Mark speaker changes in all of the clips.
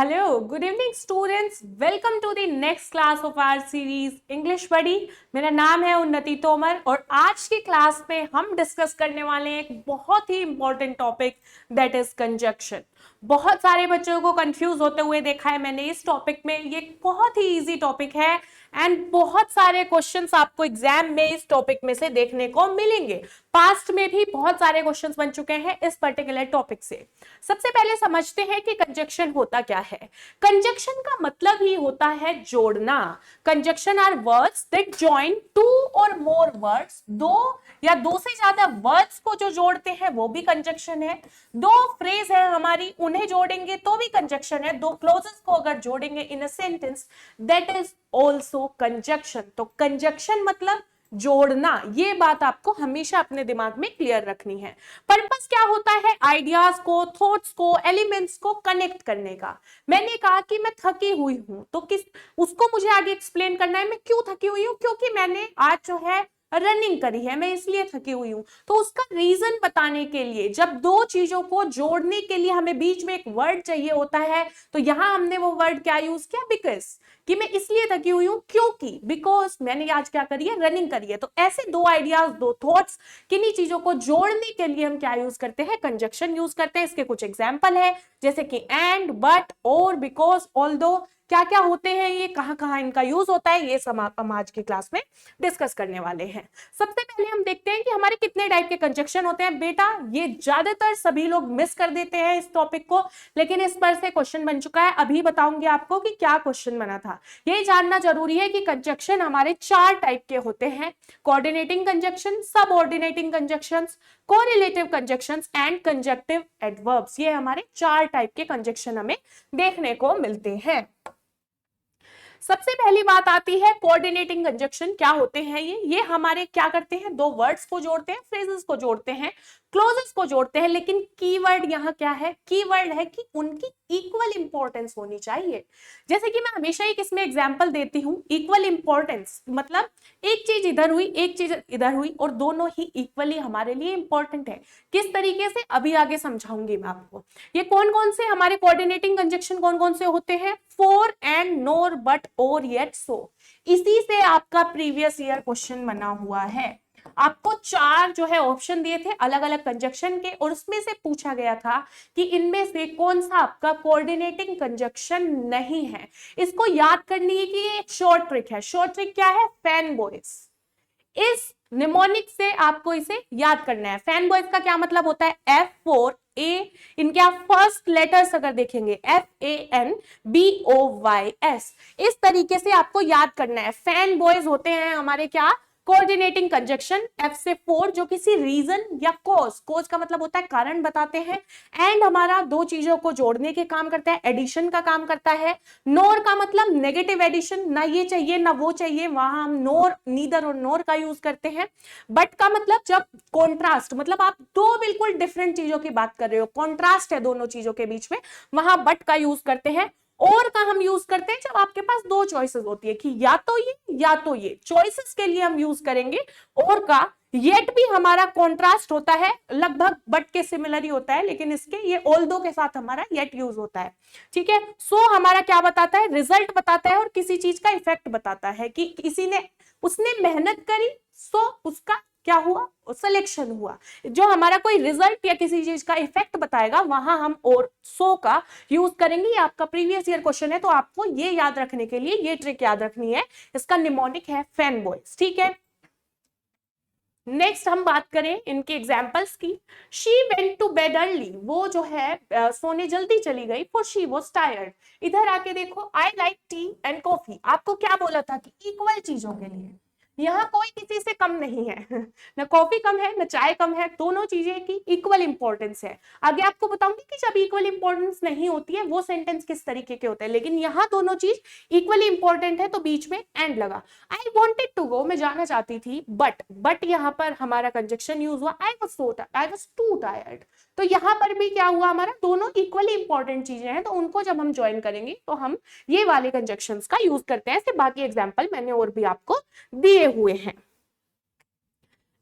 Speaker 1: Hello, good evening students. Welcome to the next class of our series English Buddy. मेरा नाम है उन्नति तोमर और आज की क्लास में हम डिस्कस करने वाले हैं एक बहुत ही important topic that is conjunction. बहुत सारे बच्चों को कंफ्यूज होते हुए देखा है मैंने इस टॉपिक में। ये बहुत ही इजी टॉपिक है एंड बहुत सारे क्वेश्चंस आपको एग्जाम में इस टॉपिक में से देखने को मिलेंगे। पास्ट में भी बहुत सारे क्वेश्चंस बन चुके हैं इस पर्टिकुलर टॉपिक से। सबसे पहले समझते हैं कि कंजक्शन होता क्या है। कंजक्शन का मतलब ही होता है जोड़ना। Conjunction are words that join two or more words, दो या दो से ज्यादा वर्ड्स को जो जोड़ते हैं वो भी कंजक्शन है। दो फ्रेज है हमारी, उन्हें जोड़ेंगे तो भी कंजक्शन है। दो क्लोजेस को अगर जोड़ेंगे in a sentence that is also conjunction. तो कंजक्शन मतलब जोड़ना। ये बात आपको हमेशा अपने दिमाग में क्लियर रखनी है। पर्पस क्या होता है? आइडियाज को, थॉट्स को, एलिमेंट्स को कनेक्ट करने का। मैंने कहा कि मैं थकी हुई हूं तो किस उसको मुझे आगे एक्सप्लेन करना है मैं क्यों थकी हुई हूं। क्योंकि मैंने आज जो है रनिंग करी है, मैं इसलिए थकी हुई हूं। तो उसका रीजन बताने के लिए, जब दो चीजों को जोड़ने के लिए हमें बीच में एक वर्ड चाहिए होता है, तो यहां हमने वो वर्ड क्या यूज किया? बिकॉज, कि मैं इसलिए थकी हुई हूं क्योंकि, बिकॉज मैंने आज क्या करी है? रनिंग करी है। तो ऐसे दो आइडियाज, दो थॉट्स, किन्हीं चीजों को जोड़ने के लिए हम क्या यूज करते हैं? कंजक्शन यूज करते हैं। इसके कुछ एग्जाम्पल है जैसे कि एंड, बट, और, बिकॉज, ऑल्दो। क्या क्या होते हैं ये, कहां कहां इनका यूज होता है, ये सब हम आज की क्लास में डिस्कस करने वाले हैं। सबसे पहले हम देखते हैं कि हमारे कितने टाइप के कंजक्शन होते हैं। बेटा ये ज्यादातर सभी लोग मिस कर देते हैं इस टॉपिक को, लेकिन इस पर से क्वेश्चन बन चुका है। अभी बताऊंगी आपको कि क्या क्वेश्चन बना था। ये जानना जरूरी है कि कंजक्शन हमारे चार टाइप के होते हैं: coordinating conjunction, subordinating conjunctions, correlative conjunctions and conjunctive adverbs. ये हमारे चार टाइप के कंजक्शन हमें देखने को मिलते हैं। सबसे पहली बात आती है कोऑर्डिनेटिंग कंजक्शन। क्या होते हैं ये हमारे क्या करते हैं? दो वर्ड्स को जोड़ते हैं, फ्रेजेस को जोड़ते हैं, क्लोजेस को जोड़ते हैं। लेकिन कीवर्ड यहाँ क्या है? कीवर्ड है कि उनकी इक्वल इंपॉर्टेंस होनी चाहिए। जैसे कि मैं हमेशा एक इसमें एग्जांपल देती हूं, इक्वल इंपॉर्टेंस मतलब एक चीज इधर हुई, एक चीज इधर हुई और दोनों ही इक्वली हमारे लिए इंपॉर्टेंट है। किस तरीके से, अभी आगे समझाऊंगी मैं आपको। ये कौन कौन से हमारे कोऑर्डिनेटिंग कंजक्शन कौन कौन से होते हैं? फॉर, एंड, नोर, बट, और, येट, सो। इसी से आपका प्रीवियस ईयर क्वेश्चन बना हुआ है। आपको चार जो है ऑप्शन दिए थे अलग अलग कंजक्शन के, और उसमें से पूछा गया था कि इनमें से कौन सा आपका कोऑर्डिनेटिंग कंजक्शन नहीं है। इसको याद करनी है कि ये एक शॉर्ट ट्रिक है। शॉर्ट ट्रिक क्या है? Fan boys. इस निमोनिक से आपको इसे याद करना है। फैन बॉयज का क्या मतलब होता है? F4A। इनके आप फर्स्ट लेटर्स अगर देखेंगे FANBOYS, इस तरीके से आपको याद करना है। फैन बॉयज होते हैं हमारे क्या? Coordinating conjunction. F से 4 जो किसी रीजन या कोज का मतलब होता है कारण बताते हैं। एंड हमारा दो चीजों को जोड़ने के काम करता है, एडिशन का काम करता है। नोर का मतलब नेगेटिव एडिशन, ना ये चाहिए ना वो चाहिए, वहां हम नोर, नीदर और नोर का यूज करते हैं। बट का मतलब जब कॉन्ट्रास्ट, मतलब आप दो बिल्कुल डिफरेंट चीजों की बात कर रहे हो, कॉन्ट्रास्ट है दोनों चीजं के बीच में, वहां बट का यूज करते हैं। और का हम यूज करते हैं जब आपके पास दो चॉइसेस होती है कि या तो ये या तो ये, चॉइसेस के लिए हम यूज करेंगे और का। येट भी हमारा कॉन्ट्रास्ट होता है, लगभग बट के सिमिलर ही होता है, लेकिन इसके ये ऑल्दो के साथ हमारा येट यूज होता है। ठीक है। सो हमारा क्या बताता है? रिजल्ट बताता है और किसी चीज का इफेक्ट बताता है कि किसी ने, उसने मेहनत करी सो उसका क्या हुआ? सिलेक्शन हुआ। जो हमारा कोई रिजल्ट या किसी चीज का इफेक्ट बताएगा वहां हम और सो का यूज करेंगे। ये आपका प्रीवियस ईयर क्वेश्चन है, तो आपको ये याद रखने के लिए ये ट्रिक याद रखनी है। इसका निमोनिक है फैन बॉयज। ठीक है। नेक्स्ट हम बात करें इनके एग्जाम्पल्स की। She went to bed early, वो जो है सोने जल्दी चली गई। For she was tired. इधर आके देखो, I like tea and coffee. आपको क्या बोला था कि इक्वल चीजों के लिए, यहाँ कोई किसी से कम नहीं है न कॉफी कम है न चाय कम है, दोनों चीजें की इक्वल इंपॉर्टेंस है। आगे आपको बताऊंगी कि जब इक्वल इंपॉर्टेंस नहीं होती है वो सेंटेंस किस तरीके के होते हैं, लेकिन यहाँ दोनों चीज इक्वली इंपॉर्टेंट है तो बीच में एंड लगा। आई वॉन्टेड टू गो, मैं जाना चाहती थी, बट यहाँ पर हमारा कंजक्शन यूज हुआ आई वॉज टू टायर्ड। तो यहाँ पर भी क्या हुआ? हमारा दोनों इक्वली इंपॉर्टेंट चीजें हैं, तो उनको जब हम ज्वाइन करेंगे तो हम ये वाले कंजक्शंस का यूज करते हैं। ऐसे बाकी एग्जाम्पल मैंने और भी आपको दिए हुए हैं।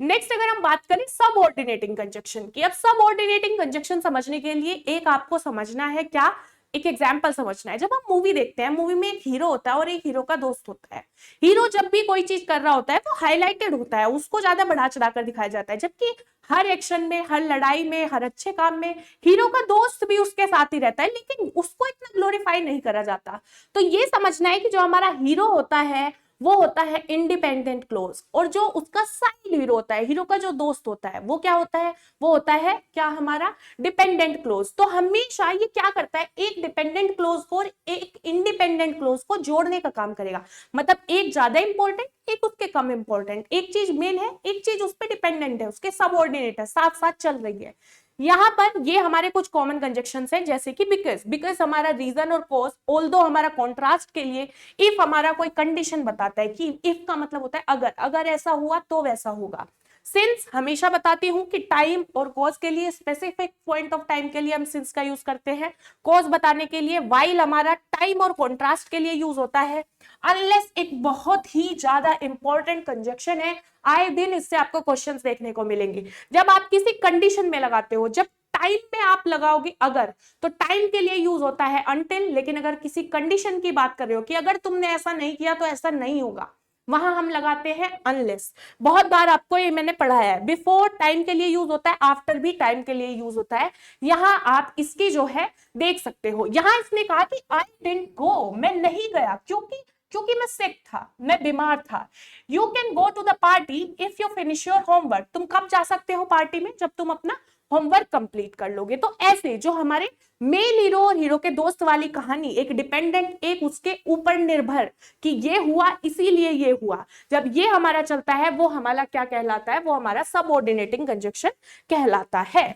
Speaker 1: नेक्स्ट अगर हम बात करें सबऑर्डिनेटिंग कंजक्शन की, अब सबऑर्डिनेटिंग कंजक्शन समझने के लिए एक आपको समझना है क्या? एक एग्जाम्पल समझना है। जब हम मूवी देखते हैं, मूवी में एक हीरो होता है और एक हीरो का दोस्त होता है। हीरो जब भी कोई चीज कर रहा होता है वो हाईलाइटेड होता है, उसको ज्यादा बढ़ा चढ़ा कर दिखाया जाता है, जबकि हर एक्शन में, हर लड़ाई में, हर अच्छे काम में हीरो का दोस्त भी उसके साथ ही रहता है, लेकिन उसको इतना ग्लोरीफाई नहीं करा जाता। तो ये समझना है कि जो हमारा हीरो होता है वो होता है इंडिपेंडेंट क्लोज, और जो उसका साइड हीरो होता है, हीरो का जो दोस्त होता है, वो क्या होता है, वो होता है क्या, हमारा डिपेंडेंट क्लोज। तो हमेशा ये क्या करता है, एक डिपेंडेंट क्लोज को और एक इंडिपेंडेंट क्लोज को जोड़ने का काम करेगा। मतलब एक ज्यादा इंपॉर्टेंट, एक उसके कम इंपॉर्टेंट, एक चीज मेन है, एक चीज उस पर डिपेंडेंट है, उसके सबऑर्डिनेट है, साथ साथ चल रही है। यहां पर ये हमारे कुछ कॉमन कंजक्शंस हैं, जैसे कि बिकॉज, बिकॉज हमारा रीजन और कॉज, ऑल्दो हमारा कॉन्ट्रास्ट के लिए, इफ हमारा कोई कंडीशन बताता है, कि इफ का मतलब होता है अगर, अगर ऐसा हुआ तो वैसा होगा। सिंस हमेशा बताती हूं कि टाइम और कॉज के लिए, स्पेसिफिक पॉइंट ऑफ टाइम के लिए हम सिंस का यूज करते हैं, कॉज बताने के लिए, वाइल हमारा टाइम और कॉन्ट्रास्ट के लिए यूज होता है। अनलेस एक बहुत ही ज्यादा इंपॉर्टेंट कंजक्शन है, आए दिन इससे आपको क्वेश्चंस देखने को मिलेंगे। जब आप किसी कंडीशन में लगाते हो, जब टाइम में आप लगाओगे अगर, तो टाइम के लिए यूज होता है अनटिल, लेकिन अगर किसी कंडीशन की बात कर रहे हो कि अगर तुमने ऐसा नहीं किया तो ऐसा नहीं होगा, वहां हम लगाते हैं अनलेस। बहुत बार आपको ये मैंने पढ़ाया है, बिफोर टाइम के लिए यूज होता है, आफ्टर भी टाइम के लिए यूज होता है। यहां आप इसकी जो है देख सकते हो, यहां इसने कहा कि आई डिडंट गो, मैं नहीं गया, क्योंकि मैं सिक था, मैं बीमार था। You can go to the party if you finish your homework, तुम कब जा सकते हो पार्टी में, जब तुम अपना होमवर्क कंप्लीट कर लोगे। तो ऐसे जो हमारे मेन हीरो और हीरो के दोस्त वाली कहानी, एक डिपेंडेंट, एक उसके ऊपर निर्भर, कि ये हुआ इसीलिए ये हुआ, जब ये हमारा चलता है वो हमारा क्या कहलाता है, वो हमारा सबऑर्डिनेटिंग कंजक्शन कहलाता है।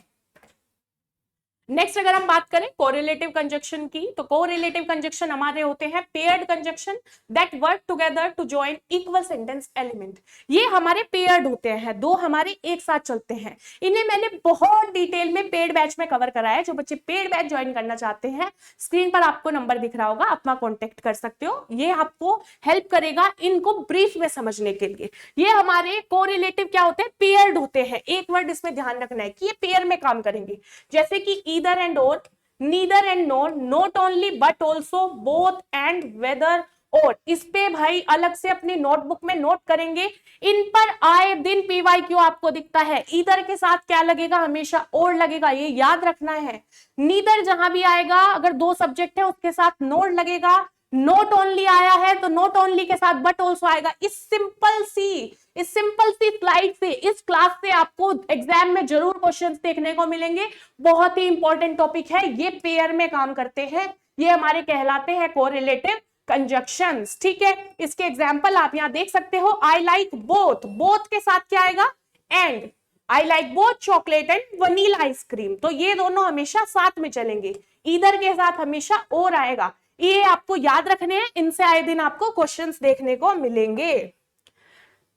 Speaker 1: नेक्स्ट अगर हम बात करें कोरिलेटिव कंजक्शन की, तो कोरिलेटिव कंजक्शन हमारे होते हैं paired conjunction that work together to join equal sentence element. ये हमारे पेयर्ड होते हैं, दो हमारे एक साथ चलते हैं। इन्हें मैंने बहुत डिटेल में पेड बैच में कवर करा है। जो बच्चे पेड बैच ज्वाइन करना चाहते हैं, स्क्रीन पर आपको नंबर दिख रहा होगा, अपना कॉन्टेक्ट कर सकते हो। ये आपको हेल्प करेगा इनको ब्रीफ में समझने के लिए। ये हमारे कोरिलेटिव क्या होते हैं, पेयर्ड होते हैं। एक वर्ड इसमें ध्यान रखना है कि ये पेयर में काम करेंगे, जैसे कि either and or, neither and nor, not only but also, both and, whether और। इस पे भाई अलग से अपनी नोटबुक में नोट करेंगे। इन पर आए दिन PYQ आपको दिखता है। ईदर के साथ क्या लगेगा, हमेशा और लगेगा, ये याद रखना है। नीदर जहां भी आएगा, अगर दो सब्जेक्ट है उसके साथ नोट लगेगा। नोट ओनली आया है तो नोट ओनली के साथ बट ऑल्सो आएगा। इस सिंपल सी स्लाइड से, इस क्लास से आपको एग्जाम में जरूर क्वेश्चंस देखने को मिलेंगे। बहुत ही इंपॉर्टेंट टॉपिक है, ये पेयर में काम करते हैं, ये हमारे कहलाते हैं कोरिलेटिव कंजक्शंस। ठीक है, इसके एग्जाम्पल आप यहां देख सकते हो। आई लाइक बोथ, बोथ के साथ क्या आएगा, and. I like both chocolate and vanilla ice cream, तो ये दोनों हमेशा साथ में चलेंगे। ईदर के साथ हमेशा और आएगा। ये आपको याद रखने हैं, इनसे आए दिन आपको क्वेश्चंस देखने को मिलेंगे।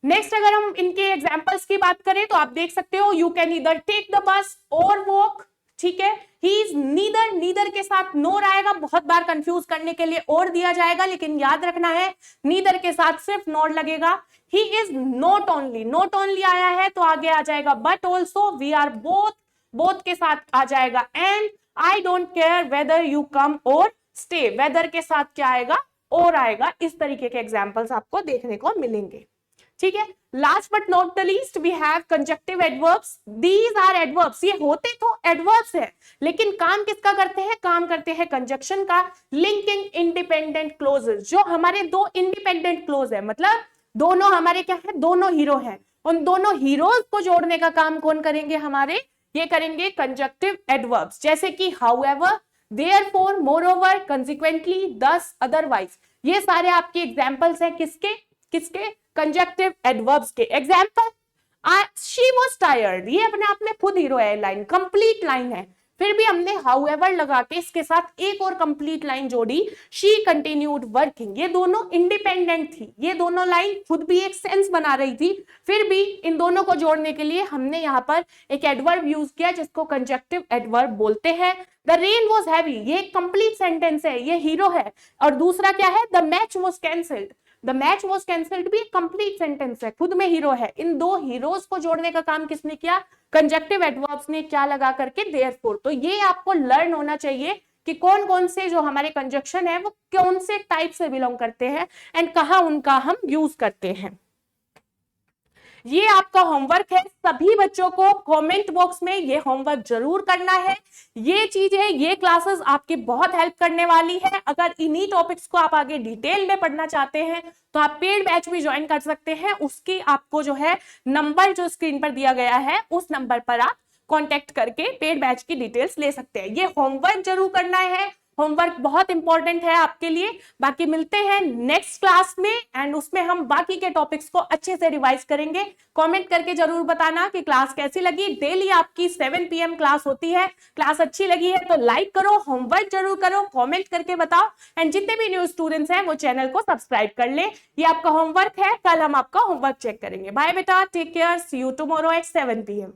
Speaker 1: नेक्स्ट अगर हम इनके एग्जांपल्स की बात करें तो आप देख सकते हो, you can either take the bus or walk. ठीक है, ही इज नीदर, नीदर के साथ नोर आएगा, बहुत बार कंफ्यूज करने के लिए और दिया जाएगा, लेकिन याद रखना है नीदर के साथ सिर्फ नोर लगेगा। He is not only, not only आया है तो आगे आ जाएगा but also. We are both, both के साथ आ जाएगा and. I don't care whether you come or stay, weather के साथ क्या आएगा, और आएगा। इस तरीके के एग्जाम्पल्स आपको देखने को मिलेंगे। ठीक है, last but not the least we have conjunctive adverbs. These are adverbs, ये होते तो एडवर्ब्स है, लेकिन काम किसका करते हैं, काम करते हैं कंजक्शन का। लिंकिंग इंडिपेंडेंट क्लोजेस, जो हमारे दो इंडिपेंडेंट क्लोज है, मतलब दोनों हमारे क्या है, दोनों हीरो हैं, उन दोनों हीरोज को जोड़ने का काम कौन करेंगे, हमारे ये करेंगे कंजक्टिव एडवर्ब्स। जैसे कि हाउएवर, देयरफॉर, मोरओवर, कंसिक्वेंटली, दस, अदरवाइज। ये सारे आपके एग्जांपल्स हैं किसके, किसके, कंजक्टिव एडवर्ब्स के। एग्जांपल, शी वाज टायर्ड, ये अपने आप में खुद हीरो है, लाइन कंप्लीट लाइन है, फिर भी हमने हाउएवर लगा के इसके साथ एक और कंप्लीट लाइन जोड़ी, शी कंटिन्यूड वर्किंग। ये दोनों इंडिपेंडेंट थी, ये दोनों लाइन खुद भी एक सेंस बना रही थी, फिर भी इन दोनों को जोड़ने के लिए हमने यहाँ पर एक एडवर्ब यूज किया जिसको कंजक्टिव एडवर्ब बोलते हैं। द रेन वॉज हैवी, ये कंप्लीट सेंटेंस है, ये हीरो है। और दूसरा क्या है, the match was cancelled, the match was cancelled भी कंप्लीट सेंटेंस है, खुद में हीरो है। इन दो हीरोज को जोड़ने का काम किसने किया, कंजक्टिव एडवर्ब्स ने, क्या लगा करके, देयरफॉर। तो ये आपको लर्न होना चाहिए कि कौन कौन से जो हमारे कंजक्शन है वो कौन से टाइप से बिलोंग करते हैं एंड कहाँ उनका हम यूज करते हैं। ये आपका होमवर्क है, सभी बच्चों को कमेंट बॉक्स में ये होमवर्क जरूर करना है। ये चीज है, ये क्लासेस आपकी बहुत हेल्प करने वाली है। अगर इन्हीं टॉपिक्स को आप आगे डिटेल में पढ़ना चाहते हैं तो आप पेड बैच भी ज्वाइन कर सकते हैं। उसकी आपको जो है नंबर जो स्क्रीन पर दिया गया है उस नंबर पर आप कॉन्टेक्ट करके पेड बैच की डिटेल्स ले सकते हैं। ये होमवर्क जरूर करना है, होमवर्क बहुत इंपॉर्टेंट है आपके लिए। बाकी मिलते हैं नेक्स्ट क्लास में एंड उसमें हम बाकी के टॉपिक्स को अच्छे से रिवाइज करेंगे। कमेंट करके जरूर बताना कि क्लास कैसी लगी। डेली आपकी 7 PM क्लास होती है। क्लास अच्छी लगी है तो लाइक करो, होमवर्क जरूर करो, कमेंट करके बताओ एंड जितने भी न्यू स्टूडेंट्स हैं वो चैनल को सब्सक्राइब कर ले। ये आपका होमवर्क है, कल हम आपका होमवर्क चेक करेंगे। बाय बेटा, take care, see you tomorrow at 7 PM।